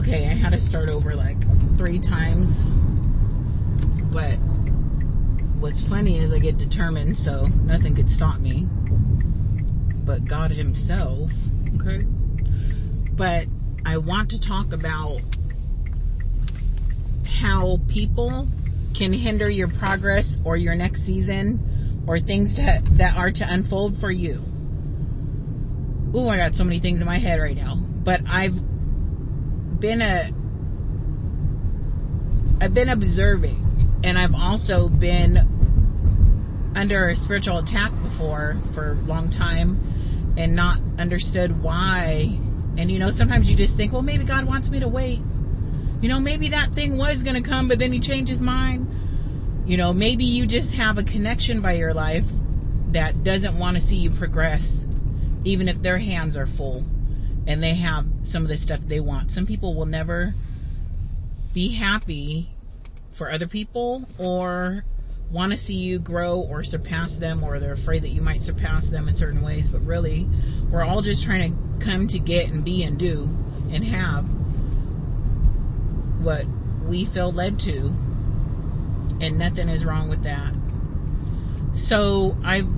Okay, I had to start over like 3 times. But what's funny is I get determined, so nothing could stop me. But God himself. Okay? But I want to talk about how people can hinder your progress or your next season or things that are to unfold for you. Ooh, I got so many things in my head right now. But I've been observing, and I've also been under a spiritual attack before for a long time and not understood why. And sometimes you just think, well, maybe God wants me to wait. Maybe that thing was going to come, but then he changed his mind. Maybe you just have a connection by your life that doesn't want to see you progress, even if their hands are full and they have some of the stuff they want. Some people will never be happy for other people or want to see you grow or surpass them, or they're afraid that you might surpass them in certain ways. But really, we're all just trying to come to get and be and do and have what we feel led to, and nothing is wrong with that. So I've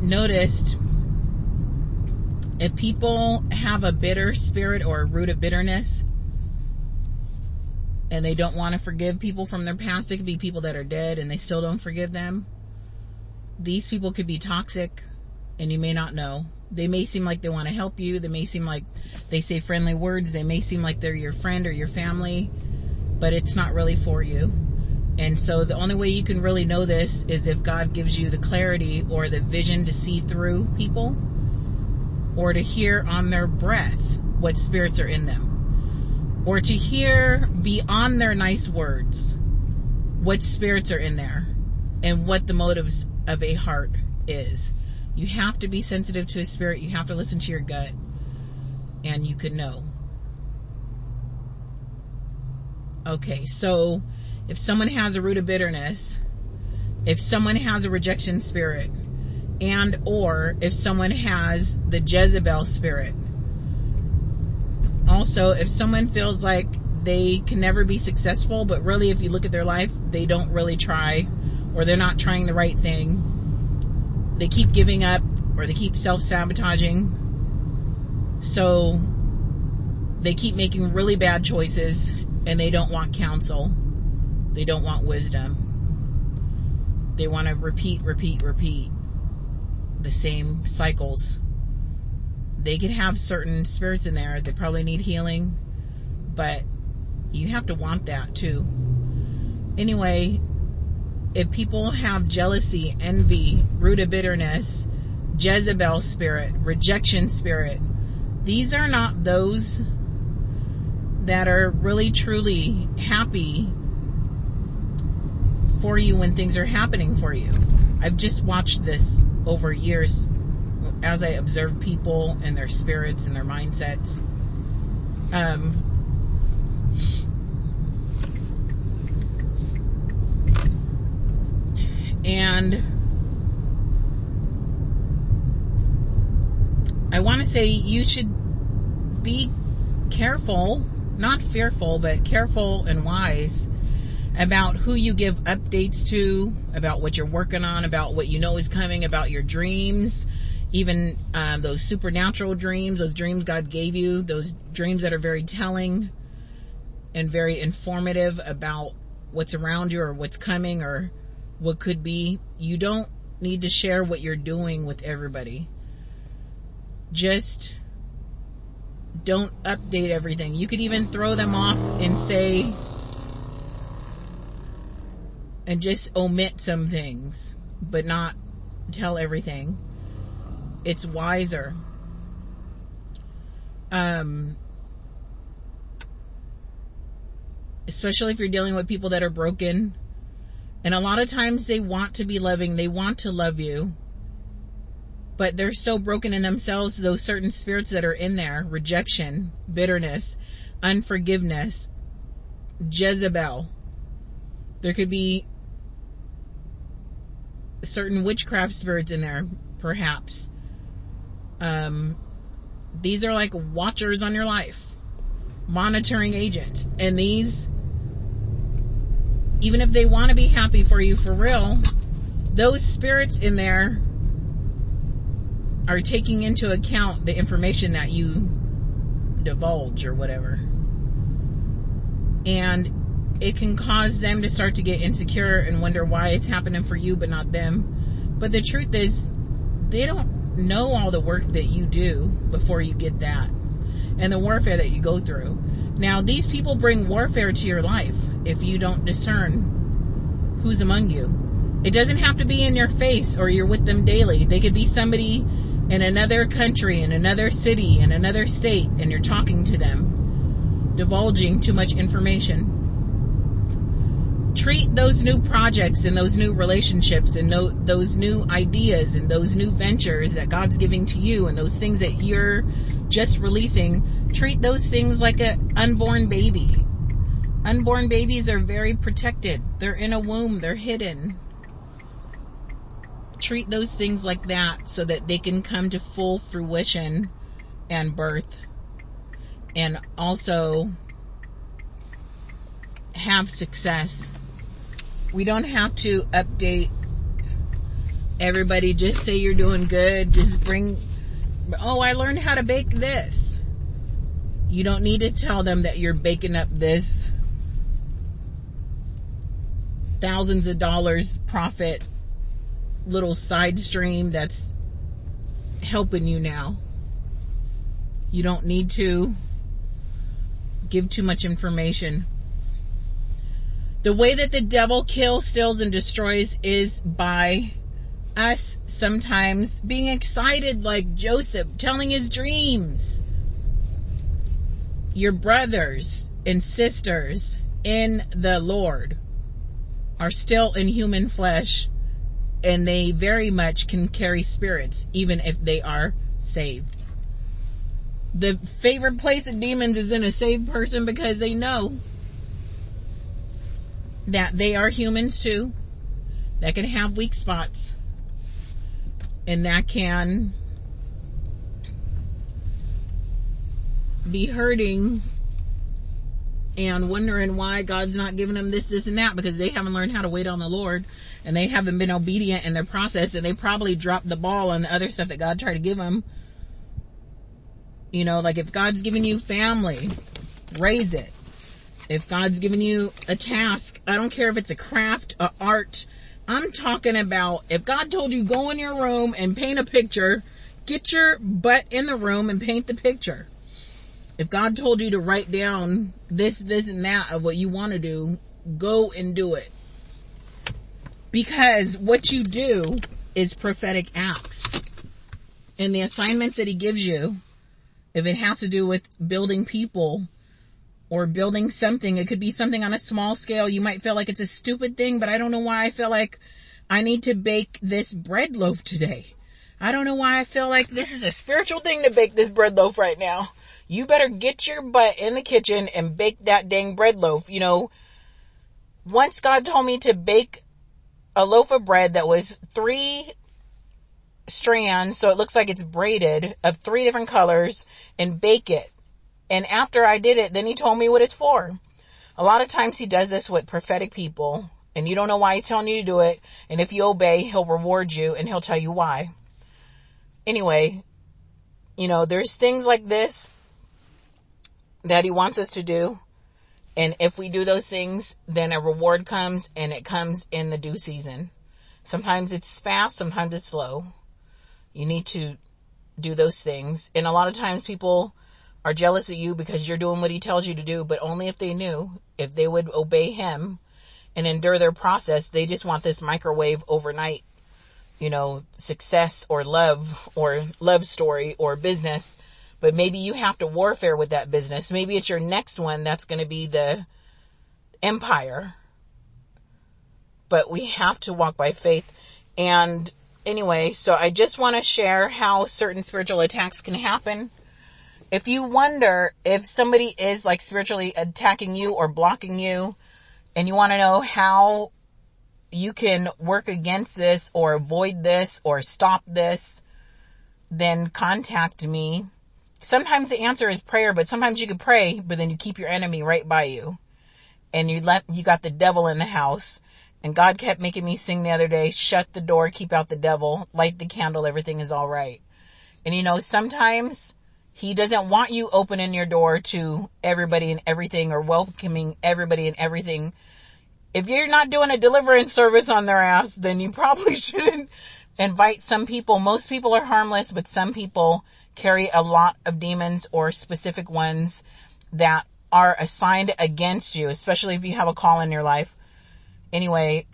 noticed if people have a bitter spirit or a root of bitterness and they don't want to forgive people from their past, it could be people that are dead and they still don't forgive them. These people could be toxic and you may not know. They may seem like they want to help you. They may seem like they say friendly words. They may seem like they're your friend or your family, but it's not really for you. And so the only way you can really know this is if God gives you the clarity or the vision to see through people, or to hear on their breath what spirits are in them, or to hear beyond their nice words what spirits are in there and what the motives of a heart is. You have to be sensitive to a spirit. You have to listen to your gut, and you can know. Okay, so if someone has a root of bitterness, if someone has a rejection spirit, and or if someone has the Jezebel spirit. Also, if someone feels like they can never be successful, but really if you look at their life, they don't really try, or they're not trying the right thing. They keep giving up, or they keep self-sabotaging. So they keep making really bad choices, and they don't want counsel. They don't want wisdom. They want to repeat the same cycles. They could have certain spirits in there that probably need healing, but you have to want that too. Anyway, if people have jealousy, envy, root of bitterness, Jezebel spirit, rejection spirit, these are not those that are really truly happy for you when things are happening for you. I've just watched this over years as I observe people and their spirits and their mindsets. And I want to say you should be careful, not fearful, but careful and wise about who you give updates to, about what you're working on, about what you know is coming, about your dreams, even those supernatural dreams, those dreams God gave you, those dreams that are very telling and very informative about what's around you or what's coming or what could be. You don't need to share what you're doing with everybody. Just don't update everything. You could even throw them off and say, and just omit some things, but not tell everything. It's wiser. Especially if you're dealing with people that are broken. And a lot of times they want to be loving. They want to love you. But they're so broken in themselves, those certain spirits that are in there, rejection, bitterness, unforgiveness, Jezebel. There could be certain witchcraft spirits in there, perhaps. These are like watchers on your life. monitoring agents. And these, even if they want to be happy for you for real, those spirits in there are taking into account the information that you divulge or whatever. And it can cause them to start to get insecure and wonder why it's happening for you but not them. But the truth is, they don't know all the work that you do before you get that, and the warfare that you go through. Now, these people bring warfare to your life if you don't discern who's among you. It doesn't have to be in your face or you're with them daily. They could be somebody in another country, in another city, in another state, and you're talking to them, divulging too much information. Treat those new projects and those new relationships and those new ideas and those new ventures that God's giving to you and those things that you're just releasing. Treat those things like an unborn baby. Unborn babies are very protected. They're in a womb. They're hidden. Treat those things like that so that they can come to full fruition and birth, and also have success. We don't have to update everybody. Just say you're doing good. Just bring, oh, I learned how to bake this. You don't need to tell them that you're baking up this thousands of dollars profit little side stream that's helping you now. You don't need to give too much information. The way that the devil kills, steals, and destroys is by us sometimes being excited like Joseph, telling his dreams. Your brothers and sisters in the Lord are still in human flesh, and they very much can carry spirits, even if they are saved. The favorite place of demons is in a saved person, because they know that they are humans too, that can have weak spots, and that can be hurting and wondering why God's not giving them this, and that, because they haven't learned how to wait on the Lord, and they haven't been obedient in their process, and they probably dropped the ball on the other stuff that God tried to give them. You know, like if God's giving you family, raise it. If God's giving you a task, I don't care if it's a craft, a art. I'm talking about if God told you go in your room and paint a picture, get your butt in the room and paint the picture. If God told you to write down this, and that of what you want to do, go and do it. Because what you do is prophetic acts. And the assignments that he gives you, if it has to do with building people or building something, it could be something on a small scale. You might feel like it's a stupid thing, but I don't know why I feel like I need to bake this bread loaf today. I don't know why I feel like this is a spiritual thing to bake this bread loaf right now. You better get your butt in the kitchen and bake that dang bread loaf. You know, once God told me to bake a loaf of bread that was 3 strands, so it looks like it's braided, of 3 different colors, and bake it. And after I did it, then he told me what it's for. A lot of times he does this with prophetic people, and you don't know why he's telling you to do it. And if you obey, he'll reward you, and he'll tell you why. Anyway, you know, there's things like this that he wants us to do. And if we do those things, then a reward comes, and it comes in the due season. Sometimes it's fast, sometimes it's slow. You need to do those things. And a lot of times people are jealous of you because you're doing what he tells you to do, but only if they knew, if they would obey him and endure their process. They just want this microwave overnight, you know, success or love story or business. But maybe you have to warfare with that business. Maybe it's your next one that's going to be the empire. But we have to walk by faith. And anyway, so I just want to share how certain spiritual attacks can happen. If you wonder if somebody is like spiritually attacking you or blocking you, and you want to know how you can work against this or avoid this or stop this, then contact me. sometimes the answer is prayer, but sometimes you could pray, but then you keep your enemy right by you. And you got the devil in the house. And God kept making me sing the other day, shut the door, keep out the devil, light the candle, everything is all right. And sometimes he doesn't want you opening your door to everybody and everything, or welcoming everybody and everything. If you're not doing a deliverance service on their ass, then you probably shouldn't invite some people. Most people are harmless, but some people carry a lot of demons, or specific ones that are assigned against you, especially if you have a call in your life. Anyway,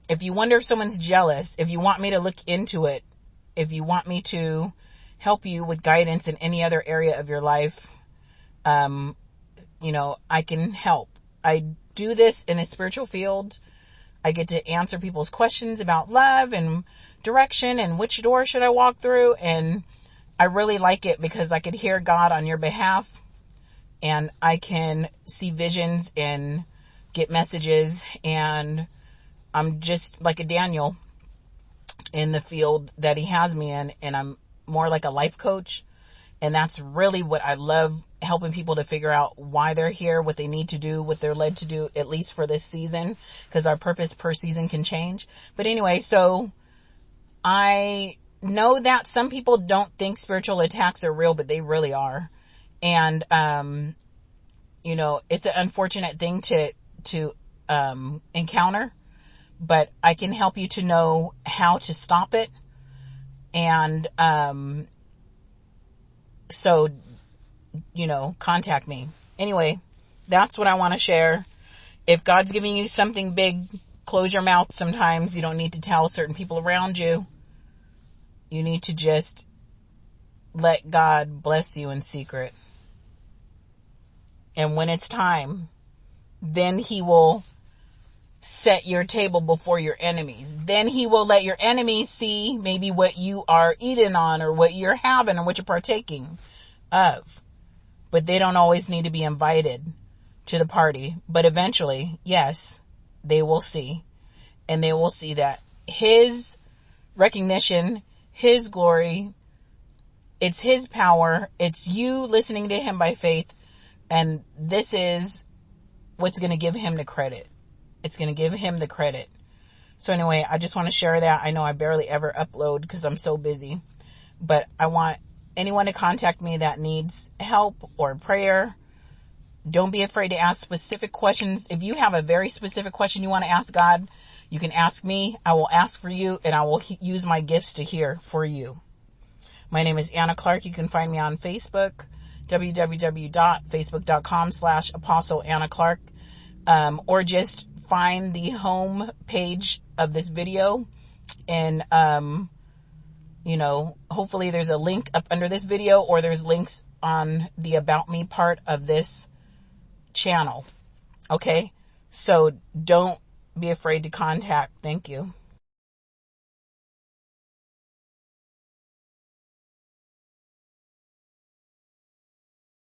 if you wonder if someone's jealous, if you want me to look into it, if you want me to help you with guidance in any other area of your life, I can help. I do this in a spiritual field. I get to answer people's questions about love and direction and which door should I walk through. And I really like it because I could hear God on your behalf, and I can see visions and get messages, and I'm just like a Daniel in the field that he has me in, and I'm more like a life coach. And that's really what I love, helping people to figure out why they're here, what they need to do, what they're led to do, at least for this season, because our purpose per season can change. But anyway, so I know that some people don't think spiritual attacks are real, but they really are. And, it's an unfortunate thing to encounter, but I can help you to know how to stop it. And, so, contact me. Anyway, that's what I want to share. If God's giving you something big, close your mouth sometimes. You don't need to tell certain people around you. You need to just let God bless you in secret. And when it's time, then he will set your table before your enemies. Then he will let your enemies see maybe what you are eating on, or what you're having, or what you're partaking of. But they don't always need to be invited to the party. But eventually, yes, they will see. And they will see that his recognition, his glory, it's his power, it's you listening to him by faith. And this is what's going to give him the credit. It's going to give him the credit. So anyway, I just want to share that. I know I barely ever upload because I'm so busy, but I want anyone to contact me that needs help or prayer. Don't be afraid to ask specific questions. If you have a very specific question you want to ask God, you can ask me. I will ask for you, and I will use my gifts to hear for you. My name is Anna Clark. You can find me on Facebook, www.facebook.com/Apostle Anna Clark, or just find the home page of this video, and hopefully there's a link up under this video, or there's links on the About Me part of this channel. Okay, so don't be afraid to contact. Thank you.